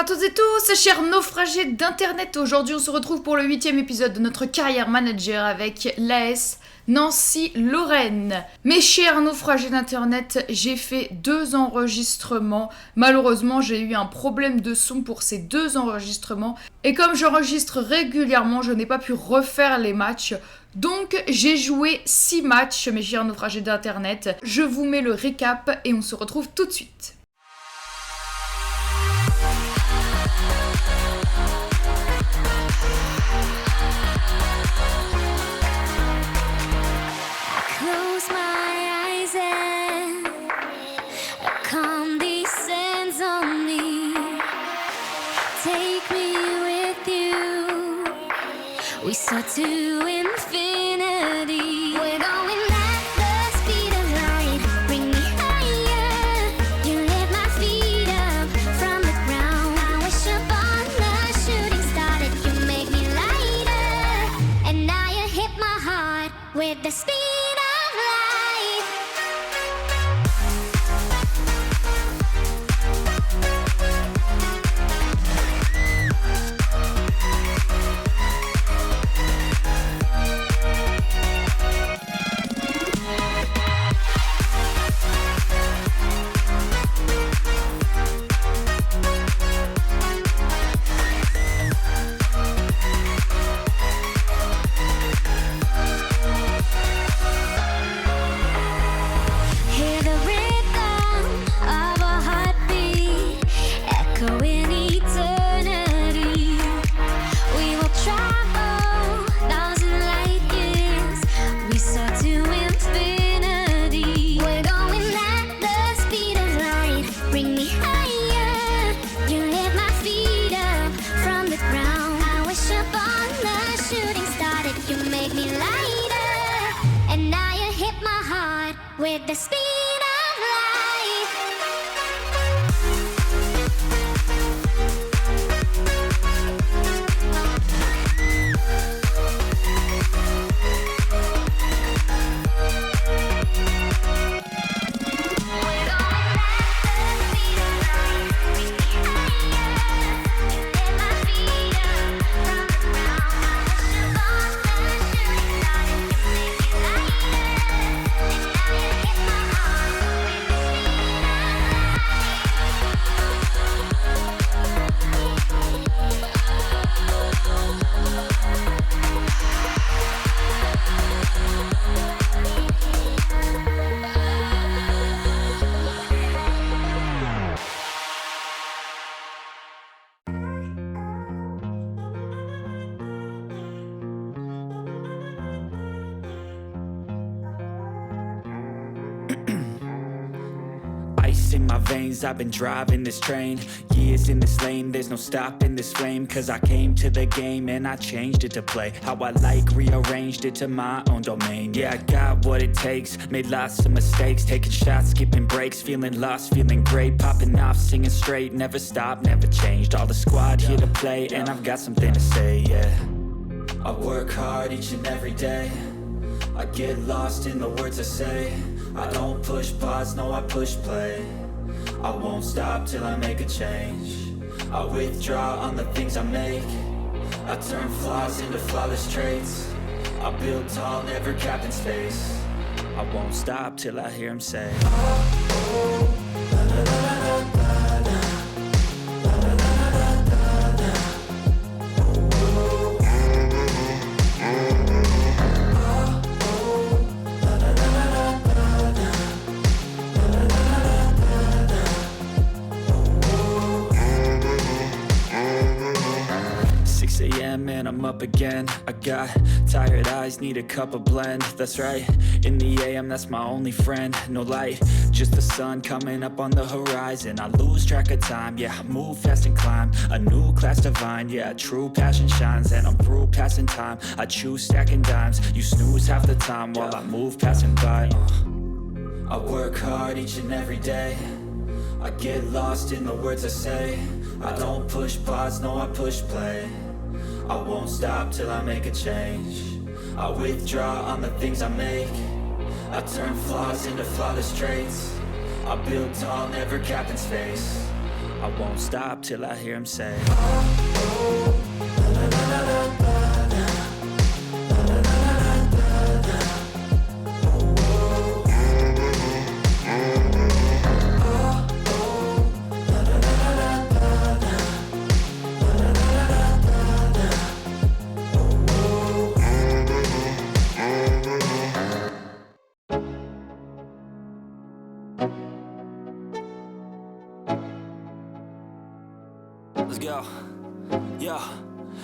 toutes et tous, chers naufragés d'internet. Aujourd'hui on se retrouve pour le 8e épisode de notre carrière manager avec l'AS Nancy Lorraine. Mes chers naufragés d'internet, j'ai fait 2 enregistrements. Malheureusement j'ai eu un problème de son pour ces 2 enregistrements. Et comme j'enregistre régulièrement, je n'ai pas pu refaire les matchs. Donc j'ai joué 6 matchs, mes chers naufragés d'internet. Je vous mets le récap et on se retrouve tout de suite. We soar to infinity. We're going at the speed of light. Bring me higher. You lift my feet up from the ground. I wish upon the shooting star that you make me lighter. And now you hit my heart with the speed of light. With the speed of light. In my veins, I've been driving this train. Years in this lane, there's no stopping this flame. Cause I came to the game and I changed it to play how I like, rearranged it to my own domain. Yeah, I got what it takes, made lots of mistakes, taking shots, skipping breaks, feeling lost, feeling great, popping off, singing straight, never stopped, never changed. All the squad here to play and I've got something to say, yeah. I work hard each and every day, I get lost in the words I say. I don't push pause, no I push play. I won't stop till I make a change. I withdraw on the things I make. I turn flaws into flawless traits. I build tall, never capped in space. I won't stop till I hear him say, oh, la, la, la, la, la. And I'm up again. I got tired eyes, need a cup of blend. That's right, in the AM, that's my only friend. No light, just the sun coming up on the horizon. I lose track of time, yeah, I move fast and climb a new class divine, yeah, true passion shines. And I'm through passing time, I choose stacking dimes. You snooze half the time while I move passing by. I work hard each and every day, I get lost in the words I say. I don't push pause, no I push play. I won't stop till I make a change. I withdraw on the things I make. I turn flaws into flawless traits. I build tall, never capped in space. I won't stop till I hear him say. Let's go. Yeah.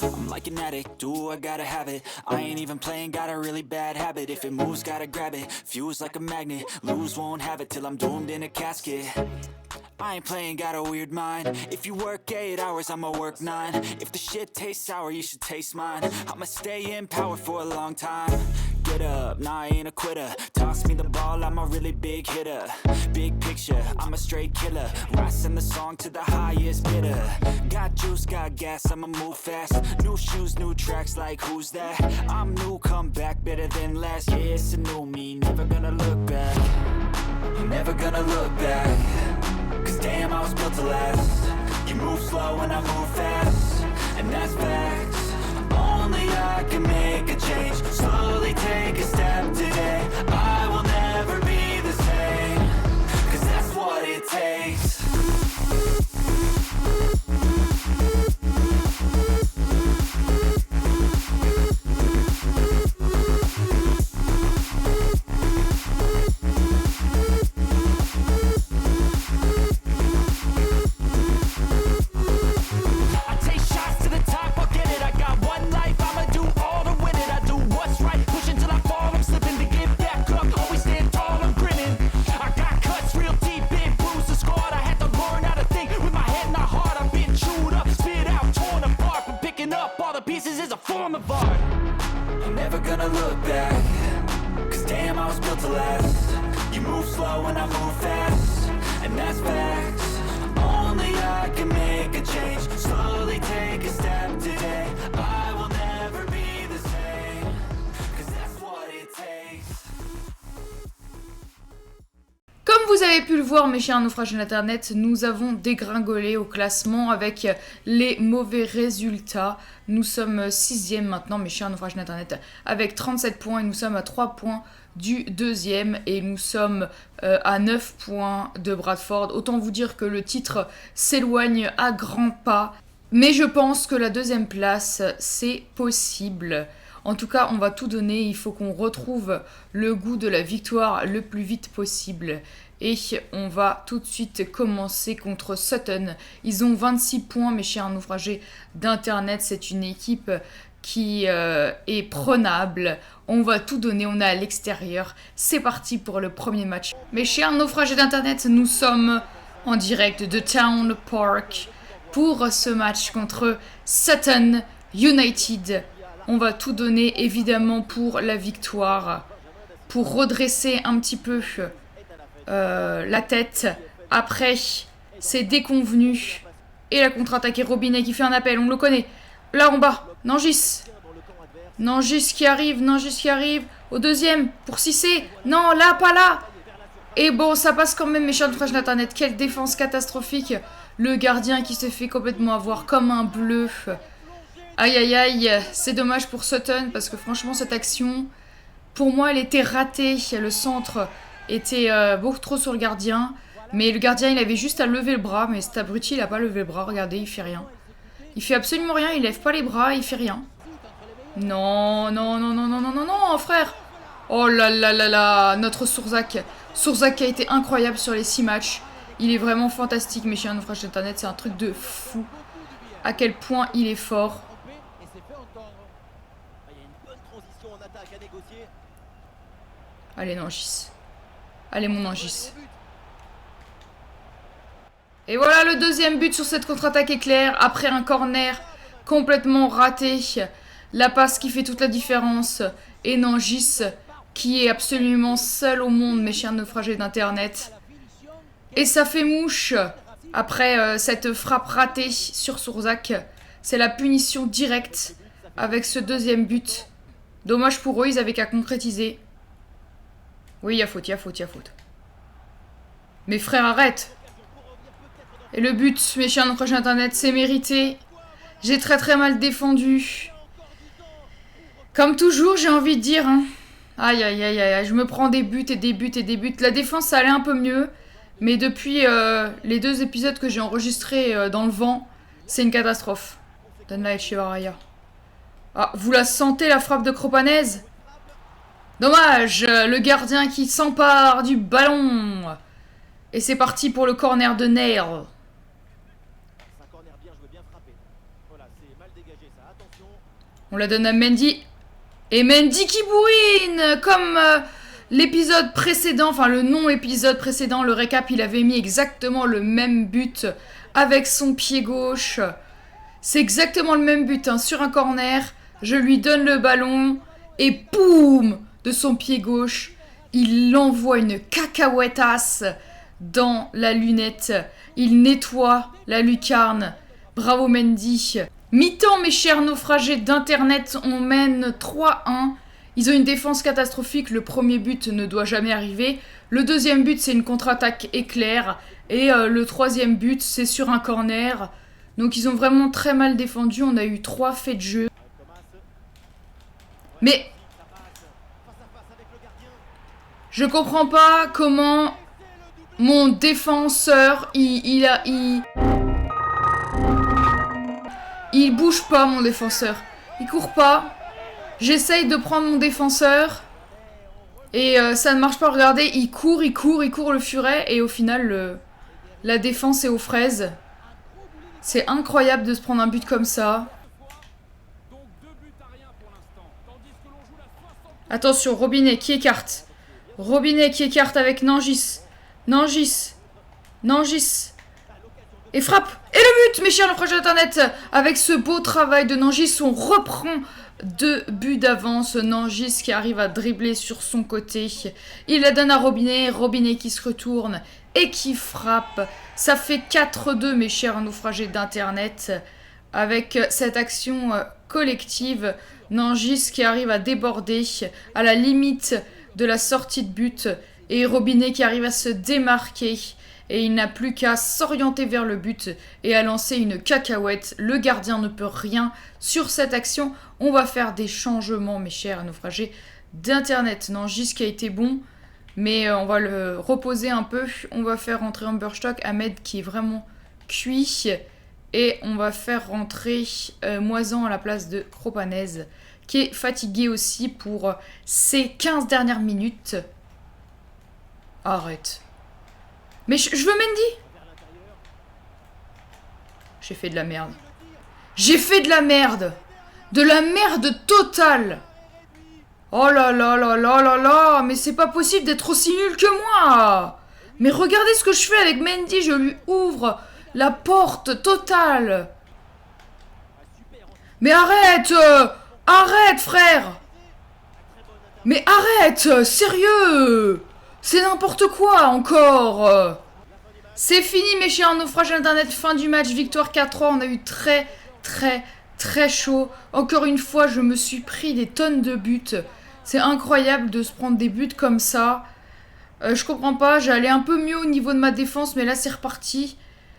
I'm like an addict, ooh, I gotta have it. I ain't even playing, got a really bad habit. If it moves, gotta grab it. Fuse like a magnet, lose, won't have it till I'm doomed in a casket. I ain't playing, got a weird mind. If you work 8 hours, I'ma work 9. If the shit tastes sour, you should taste mine. I'ma stay in power for a long time. Get up, nah, I ain't a quitter. Toss me the ball, I'm a really big hitter. Big picture, I'm a straight killer. Rising the song to the highest bidder. Got juice, got gas, I'ma move fast. New shoes, new tracks, like who's that? I'm new, come back, better than last. Yeah, it's a new me, never gonna look back. Never gonna look back. Cause damn, I was built to last. You move slow and I move fast, and that's facts. Only I can make a change. Slowly take a step today. I will never be the same. Cause that's what it takes. Gonna look back. Cause damn, I was built to last. You move slow and I move fast, and that's facts. Only I can make a change. Slowly take a step today. I will never be the same. Cause that's what it takes. Comme vous avez pu le voir, mes chers naufrages d'internet, nous avons dégringolé au classement avec les mauvais résultats. Nous sommes 6e maintenant, mes chers naufrages d'internet, avec 37 points et nous sommes à 3 points du deuxième et nous sommes à 9 points de Bradford. Autant vous dire que le titre s'éloigne à grands pas, mais je pense que la deuxième place, c'est possible. En tout cas, on va tout donner, il faut qu'on retrouve le goût de la victoire le plus vite possible. Et on va tout de suite commencer contre Sutton. Ils ont 26 points, mes chers naufragés d'internet. C'est une équipe qui est prenable. On va tout donner, on est à l'extérieur. C'est parti pour le premier match. Mes chers naufragés d'internet, nous sommes en direct de Town Park pour ce match contre Sutton United. On va tout donner évidemment pour la victoire, pour redresser un petit peu la tête. Après, c'est déconvenu. Et la contre-attaque est Robinet qui fait un appel, on le connaît. Là en bas, Nangis. Nangis qui arrive au deuxième pour Cissé. Non, là, pas là. Et bon, ça passe quand même, mes chers naufrages d'internet. Quelle défense catastrophique. Le gardien qui se fait complètement avoir comme un bleu. Aïe aïe aïe, c'est dommage pour Sutton parce que franchement cette action, pour moi elle était ratée. Le centre était beaucoup trop sur le gardien, mais le gardien il avait juste à lever le bras, mais cet abruti il a pas levé le bras, regardez, il fait rien. Il fait absolument rien, il lève pas les bras, il fait rien. Non, non, non, non, non, non, non, non, frère. Oh là là là là, notre Sourzak. Sourzak qui a été incroyable sur les 6 matchs. Il est vraiment fantastique, mes chiens naufrages d'internet, c'est un truc de fou. À quel point il est fort. Allez, Nangis. Allez, mon Nangis. Et voilà le deuxième but sur cette contre-attaque éclair. Après un corner complètement raté. La passe qui fait toute la différence. Et Nangis qui est absolument seul au monde, mes chers naufragés d'internet. Et ça fait mouche. Après cette frappe ratée sur Sourzak. C'est la punition directe avec ce deuxième but. Dommage pour eux, ils avaient qu'à concrétiser. Oui, il y a faute. Mais frère, arrête. Et le but, mes chers de prochain internet, c'est mérité. J'ai très très mal défendu. Comme toujours, j'ai envie de dire. Hein. Aïe, aïe, aïe, aïe, je me prends des buts et des buts et des buts. La défense, ça allait un peu mieux. Mais depuis les 2 épisodes que j'ai enregistrés dans le vent, c'est une catastrophe. Donne-la Echevarria. Ah, vous la sentez, la frappe de Kropanez? Dommage, le gardien qui s'empare du ballon. Et c'est parti pour le corner de Nair. On la donne à Mendy. Et Mendy qui bourrine. Comme l'épisode précédent, enfin le non-épisode précédent, le récap, il avait mis exactement le même but avec son pied gauche. C'est exactement le même but, hein, sur un corner. Je lui donne le ballon et boum, de son pied gauche, il envoie une cacahuètasse dans la lunette. Il nettoie la lucarne. Bravo Mendy. Mi-temps, mes chers naufragés d'internet, on mène 3-1. Ils ont une défense catastrophique. Le premier but ne doit jamais arriver. Le deuxième but, c'est une contre-attaque éclair. Et le troisième but, c'est sur un corner. Donc ils ont vraiment très mal défendu. On a eu 3 faits de jeu. Mais je comprends pas comment mon défenseur, il bouge pas, mon défenseur. Il court pas. J'essaye de prendre mon défenseur. Et ça ne marche pas. Regardez, il court le furet. Et au final, la défense est aux fraises. C'est incroyable de se prendre un but comme ça. Attention, Robinet qui écarte. Robinet qui écarte avec Nangis. Nangis. Et frappe. Et le but, mes chers naufragés d'internet. Avec ce beau travail de Nangis, on reprend 2 buts d'avance. Nangis qui arrive à dribbler sur son côté. Il la donne à Robinet. Robinet qui se retourne et qui frappe. Ça fait 4-2, mes chers naufragés d'internet. Avec cette action collective, Nangis qui arrive à déborder à la limite de la sortie de but. Et Robinet qui arrive à se démarquer. Et il n'a plus qu'à s'orienter vers le but et à lancer une cacahuète. Le gardien ne peut rien sur cette action. On va faire des changements, mes chers naufragés d'internet. Nangis qui a été bon, mais on va le reposer un peu. On va faire rentrer Humberstock, Ahmed qui est vraiment cuit. Et on va faire rentrer Moisan à la place de Kropanez, qui est fatigué aussi pour ses 15 dernières minutes. Arrête. Mais je veux Mendy. J'ai fait de la merde. J'ai fait de la merde. De la merde totale. Oh là là là là là là. Mais c'est pas possible d'être aussi nul que moi. Mais regardez ce que je fais avec Mendy. Je lui ouvre la porte totale. Mais arrête. Arrête, frère. Mais arrête. Sérieux. C'est n'importe quoi encore. C'est fini, mes chers naufragés internet. Fin du match, victoire 4-3. On a eu très chaud. Encore une fois, je me suis pris des tonnes de buts. C'est incroyable de se prendre des buts comme ça. Je comprends pas, j'allais un peu mieux au niveau de ma défense, mais là c'est reparti.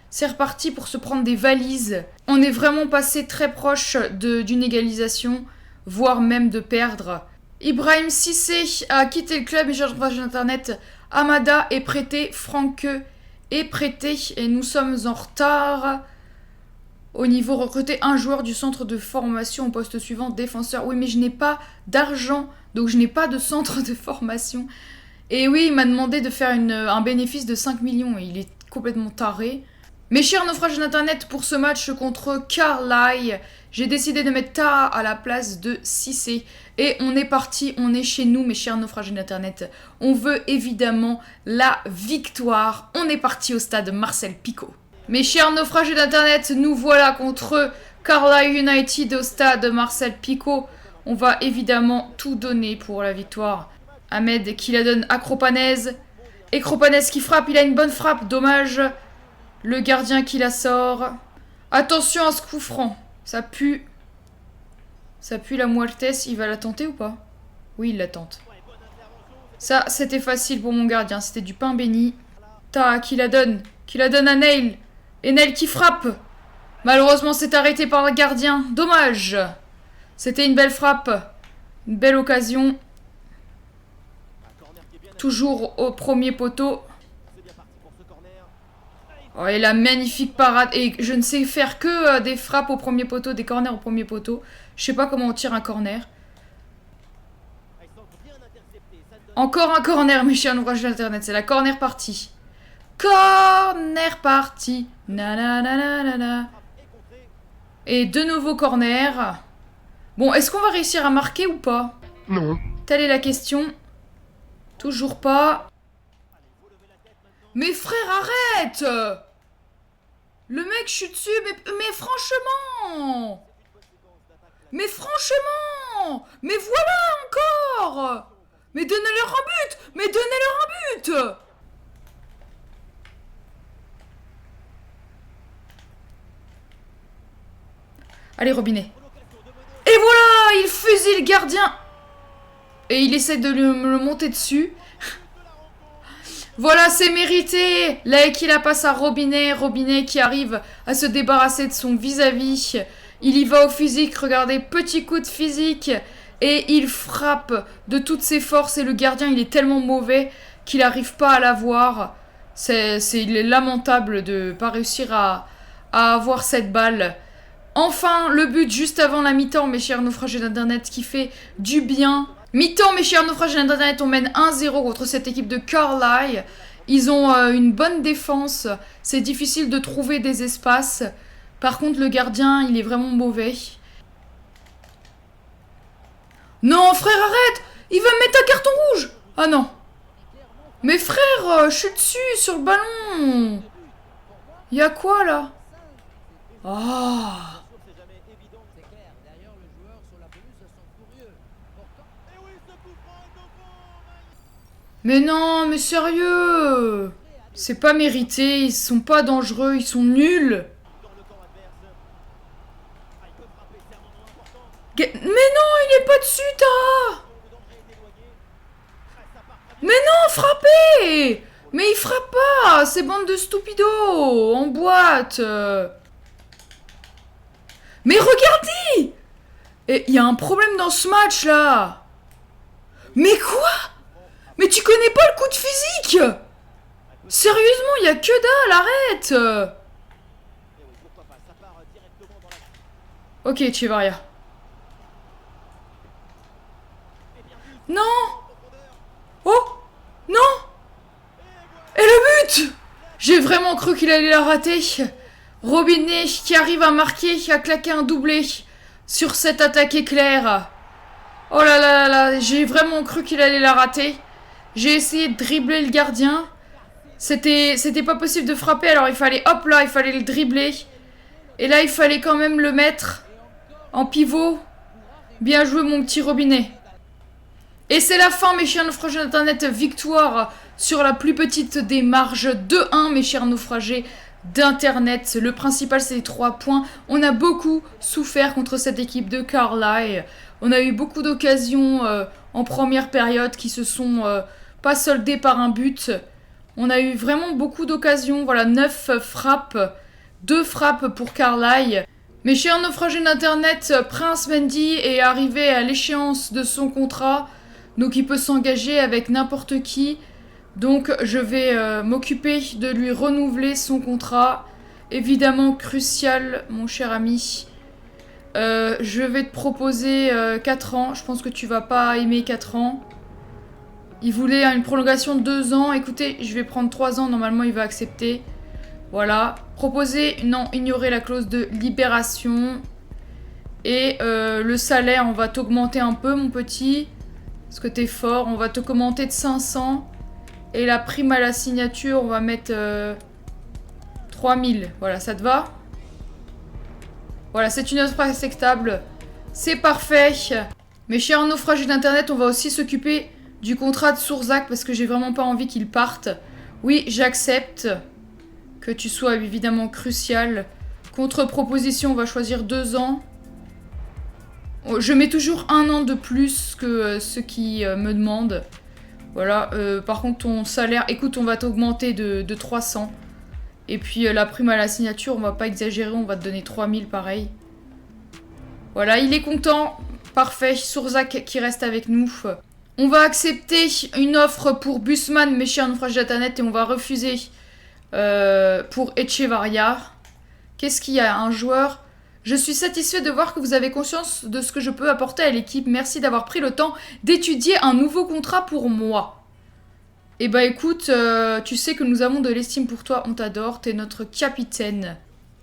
C'est reparti pour se prendre des valises. On est vraiment passé très proche d'une égalisation, voire même de perdre. Ibrahim Cissé a quitté le club, mes chers naufragés d'internet. Amada est prêté, Franke est prêté, et nous sommes en retard. Au niveau recruter un joueur du centre de formation au poste suivant, défenseur. Oui, mais je n'ai pas d'argent, donc je n'ai pas de centre de formation. Et oui, il m'a demandé de faire un bénéfice de 5 millions, et il est complètement taré. Mes chers naufragés d'internet, pour ce match contre Carlisle, j'ai décidé de mettre Taha à la place de Cissé. Et on est parti, on est chez nous, mes chers naufragés d'internet. On veut évidemment la victoire. On est parti au stade Marcel Picot. Mes chers naufragés d'internet, nous voilà contre Carlisle United au stade Marcel Picot. On va évidemment tout donner pour la victoire. Ahmed qui la donne à Kropanez. Et Kropanez qui frappe, il a une bonne frappe, dommage. Le gardien qui la sort. Attention à ce coup franc. Ça pue. Ça pue la muertes. Il va la tenter ou pas? Oui, il la tente. Ça, c'était facile pour mon gardien. C'était du pain béni. Ta, qui la donne à Nail. Enel qui frappe. Malheureusement, c'est arrêté par le gardien. Dommage. C'était une belle frappe. Une belle occasion. Toujours au premier poteau. Oh, et la magnifique parade. Et je ne sais faire que des frappes au premier poteau, des corners au premier poteau. Je sais pas comment on tire un corner. Encore un corner, mes chers ouvrages d'internet. C'est la corner party. Corner party. Nananana. Et de nouveau corner. Bon, est-ce qu'on va réussir à marquer ou pas? Non. Telle est la question. Toujours pas. Mais frère, arrête! Le mec chute dessus, mais franchement! Mais franchement! Mais voilà encore! Mais donnez-leur un but! Mais donnez-leur un but! Allez, Robinet. Et voilà! Il fusille le gardien! Et il essaie de le monter dessus. Voilà, c'est mérité. Là, qui la passe à Robinet. Robinet qui arrive à se débarrasser de son vis-à-vis. Il y va au physique. Regardez, petit coup de physique. Et il frappe de toutes ses forces. Et le gardien, il est tellement mauvais qu'il n'arrive pas à l'avoir. Il est lamentable de ne pas réussir à avoir cette balle. Enfin, le but juste avant la mi-temps, mes chers naufragés d'internet, qui fait du bien. Mi-temps, mes chers naufragés d'internet, on mène 1-0 contre cette équipe de Carlisle. Ils ont une bonne défense. C'est difficile de trouver des espaces. Par contre, le gardien, il est vraiment mauvais. Non, frère, arrête! Il va me mettre un carton rouge! Ah non. Mais frère, je suis dessus, sur le ballon. Il y a quoi, là? Ah. Mais non, mais sérieux! C'est pas mérité, ils sont pas dangereux, ils sont nuls! Mais non, il est pas dessus, Tara! Mais non, frappez! Mais il frappe pas! Ces bandes de stupidos! En boîte! Mais regardez! Et il y a un problème dans ce match, là! Mais quoi? Mais tu connais pas le coup de physique? Sérieusement, il y a que dalle, arrête! Ok, Echevarria. Non! Oh! Non! Et le but! J'ai vraiment cru qu'il allait la rater. Robinet qui arrive à marquer, qui a claqué un doublé sur cette attaque éclair. Oh là là là là, j'ai vraiment cru qu'il allait la rater. J'ai essayé de dribbler le gardien. C'était pas possible de frapper, alors il fallait, hop là, il fallait le dribbler. Et là, il fallait quand même le mettre en pivot. Bien joué, mon petit Robinet. Et c'est la fin, mes chers naufragés d'internet. Victoire sur la plus petite des marges. 2-1, mes chers naufragés d'internet. Le principal, c'est les 3 points. On a beaucoup souffert contre cette équipe de Carlisle. On a eu beaucoup d'occasions en première période qui se sont pas soldées par un but. On a eu vraiment beaucoup d'occasions. Voilà, 9 frappes. 2 frappes pour Carlisle. Mes chers naufragés d'internet, Prince Mendy est arrivé à l'échéance de son contrat. Donc il peut s'engager avec n'importe qui. Donc je vais m'occuper de lui renouveler son contrat. Évidemment crucial, mon cher ami. Je vais te proposer 4 ans. Je pense que tu vas pas aimer 4 ans. Il voulait une prolongation de 2 ans. Écoutez, je vais prendre 3 ans. Normalement, il va accepter. Voilà. Proposer, non, ignorer la clause de libération. Et le salaire, on va t'augmenter un peu, mon petit. Parce que t'es fort. On va te commenter de 500. Et la prime à la signature, on va mettre 3000. Voilà, ça te va? Voilà, c'est une offre acceptable. C'est parfait. Mes chers naufragés d'internet, on va aussi s'occuper du contrat de Sourzac parce que j'ai vraiment pas envie qu'il parte. Oui, j'accepte que tu sois évidemment crucial. Contre-proposition, on va choisir 2 ans. Je mets toujours 1 an de plus que ceux qui me demandent. Voilà, par contre ton salaire, écoute, on va t'augmenter de 300. Et puis la prime à la signature, on va pas exagérer, on va te donner 3000 pareil. Voilà, il est content. Parfait, Sourzak qui reste avec nous. On va accepter une offre pour Busman, mes chers naufrages d'Internet, et on va refuser pour Echevarria. Qu'est-ce qu'il y a? Un joueur. Je suis satisfait de voir que vous avez conscience de ce que je peux apporter à l'équipe. Merci d'avoir pris le temps d'étudier un nouveau contrat pour moi. Eh bah écoute, tu sais que nous avons de l'estime pour toi, on t'adore, t'es notre capitaine.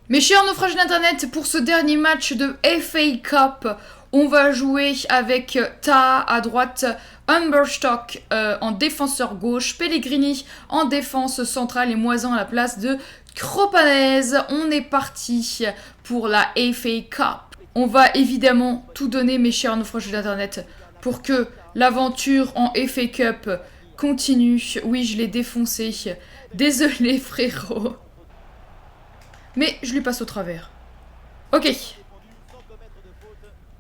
Mes chers naufrages d'Internet, pour ce dernier match de FA Cup, on va jouer avec Ta à droite, Humberstock en défenseur gauche, Pellegrini en défense centrale et Moisan à la place de Kropanez. On est parti pour la FA Cup. On va évidemment tout donner, mes chers naufrages d'Internet, pour que l'aventure en FA Cup continue. Oui, je l'ai défoncé. Désolé, frérot. Mais je lui passe au travers. Ok.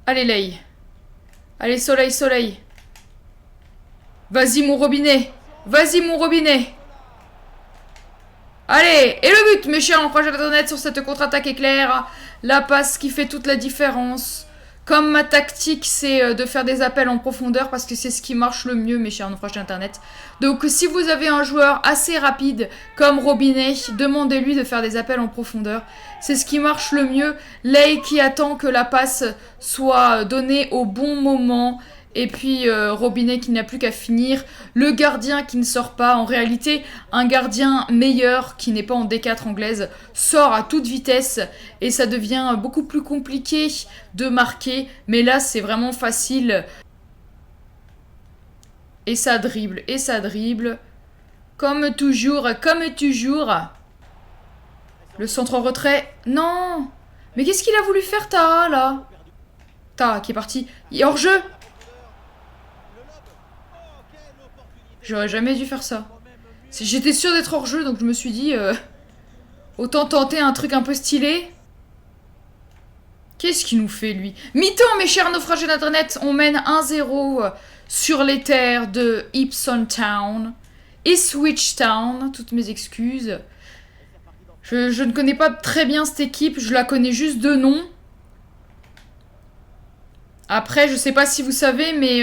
Allez, Lay. Allez, soleil, soleil. Vas-y, mon robinet. Vas-y, mon robinet. Allez, et le but, mes chers naufrages d'Internet, sur cette contre-attaque éclair. La passe qui fait toute la différence. Comme ma tactique, c'est de faire des appels en profondeur parce que c'est ce qui marche le mieux, mes chers naufrages d'Internet. Donc, si vous avez un joueur assez rapide comme Robinet, demandez-lui de faire des appels en profondeur. C'est ce qui marche le mieux. Lay qui attend que la passe soit donnée au bon moment. Et puis Robinet qui n'a plus qu'à finir. Le gardien qui ne sort pas. En réalité, un gardien meilleur qui n'est pas en D4 anglaise sort à toute vitesse. Et ça devient beaucoup plus compliqué de marquer. Mais là, c'est vraiment facile. Et ça dribble, et ça dribble. Comme toujours, comme toujours. Le centre en retrait. Non! Mais qu'est-ce qu'il a voulu faire, Ta, là? Ta, qui est parti. Il est hors jeu. J'aurais jamais dû faire ça. J'étais sûre d'être hors jeu, donc je me suis dit... autant tenter un truc un peu stylé. Qu'est-ce qu'il nous fait, lui? Mi-temps, mes chers naufragés d'Internet. On mène 1-0 sur les terres de Epsom Town. Ipswich Town. Toutes mes excuses. Je ne connais pas très bien cette équipe. Je la connais juste de nom. Après, je sais pas si vous savez, mais...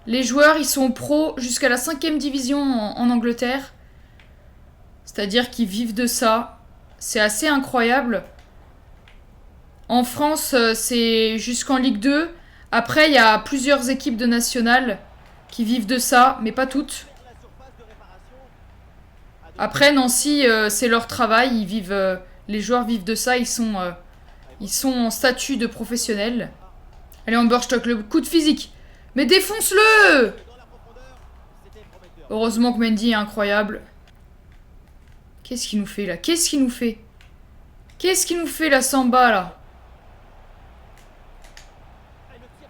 les joueurs, ils sont pros jusqu'à la 5e division en Angleterre. C'est-à-dire qu'ils vivent de ça. C'est assez incroyable. En France, c'est jusqu'en Ligue 2. Après, il y a plusieurs équipes de nationales qui vivent de ça, mais pas toutes. Après, Nancy, c'est leur travail. Ils vivent, les joueurs vivent de ça. Ils sont en statut de professionnel. Allez, Humberstock, le coup de physique. Mais défonce-le! Heureusement que Mendy est incroyable. Qu'est-ce qu'il nous fait, là? Qu'est-ce qu'il nous fait? Qu'est-ce qu'il nous fait, la Samba, là?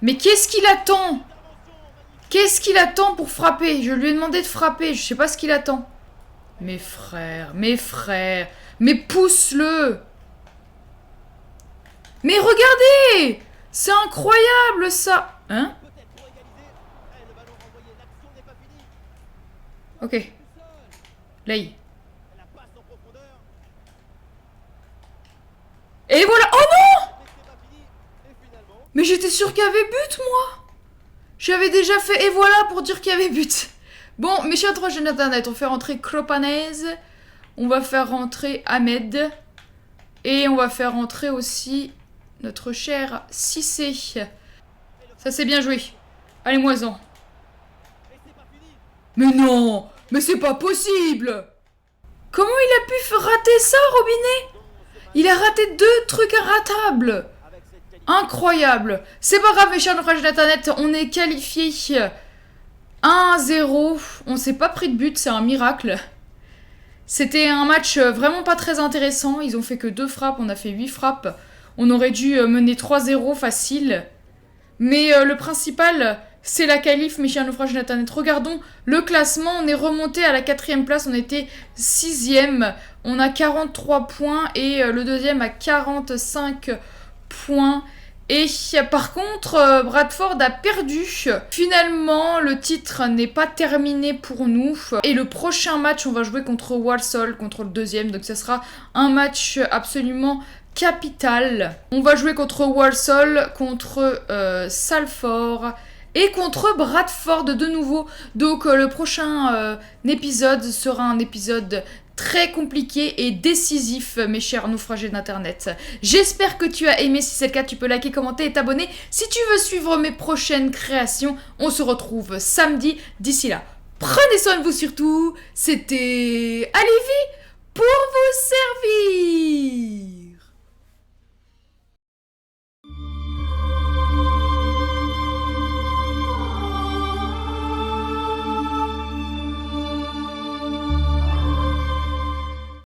Mais qu'est-ce qu'il attend? Qu'est-ce qu'il attend pour frapper? Je lui ai demandé de frapper. Je sais pas ce qu'il attend. Mes frères, mes frères. Mais pousse-le! Mais regardez! C'est incroyable, ça! Hein? Ok. Lay. Et voilà. Oh non! Mais j'étais sûre qu'il y avait but, moi. J'avais déjà fait et voilà pour dire qu'il y avait but. Bon, mes chers naufragés d'Internet, on fait rentrer Kropanez. On va faire rentrer Ahmed. Et on va faire rentrer aussi notre cher Cissé. Ça, c'est bien joué. Allez, Moisan. Mais non! Mais c'est pas possible! Comment il a pu rater ça, Robinet? Il a raté 2 trucs irratables! Incroyable! C'est pas grave, mes chers naufragés d'Internet, on est qualifiés 1-0. On s'est pas pris de but, c'est un miracle. C'était un match vraiment pas très intéressant. Ils ont fait que 2 frappes, on a fait 8 frappes. On aurait dû mener 3-0 facile. Mais le principal... c'est la qualif, mes chers naufragés d'Internet. Regardons le classement. On est remonté à la 4e place. On était 6e. On a 43 points. Et le deuxième a 45 points. Et par contre, Bradford a perdu. Finalement, le titre n'est pas terminé pour nous. Et le prochain match, on va jouer contre Walsall, contre le deuxième. Donc ça sera un match absolument capital. On va jouer contre Walsall, contre Salford et contre Bradford de nouveau. Donc le prochain épisode sera un épisode très compliqué et décisif, mes chers naufragés d'internet. J'espère que tu as aimé. Si c'est le cas, tu peux liker, commenter et t'abonner. Si tu veux suivre mes prochaines créations, on se retrouve samedi. D'ici là, prenez soin de vous surtout. C'était Alivie pour vous servir.